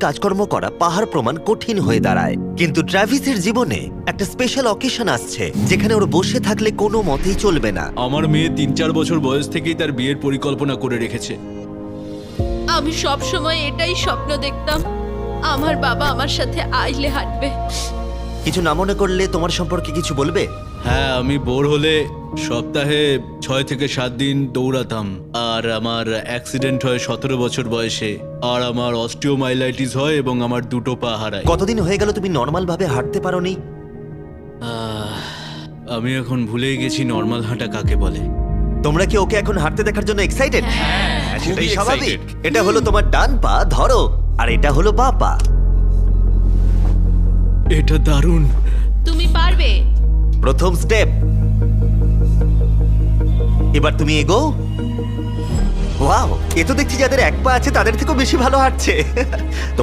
কাজকর্ম করা পাহাড় প্রমাণ কঠিন হয়ে দাঁড়ায়। কিন্তু ট্র্যাভিসের জীবনে একটা স্পেশাল অকেশন আসছে যেখানে ওর বসে থাকলে কোনো মতেই চলবে না। আমার মেয়ে 3-4 বছর বয়স থেকেই তার বিয়ের পরিকল্পনা করে রেখেছে। আমি সব সময় এটাই স্বপ্ন দেখতাম, আমার বাবা আমার সাথে আইলে হাঁটবে। কিছু না মনে করলে তোমার সম্পর্কে কিছু বলবে? হ্যাঁ, আমি বোর হলে সপ্তাহে 6 থেকে 7 দিন দৌড়াতাম। আর আমার অ্যাক্সিডেন্ট হয় 17 বছর বয়সে। আর আমার অস্টিওমাইলাইটিস হয় এবং আমার দুটো পা হারায়। কতদিন হয়ে গেল তুমি নর্মাল ভাবে হাঁটতে পারোনি? আমি এখন ভুলেই গেছি নর্মাল হাঁটা কাকে বলে। তোমরা কি ওকে এখন হাঁটতে দেখার জন্য এক্সাইটেড? সেটাই খুবই স্বাভাবিক। excited। এটা হলো তোমার ডান পা, ধরো, আর এটা হলো বাঁ পা। এটা দারুণ। তুমি পারবে। প্রথম স্টেপ। এবার তুমি এগো। ওয়াও, এ তো দেখছি যাদের এক পা আছে তাদের থেকেও বেশি ভালো হাঁটছে।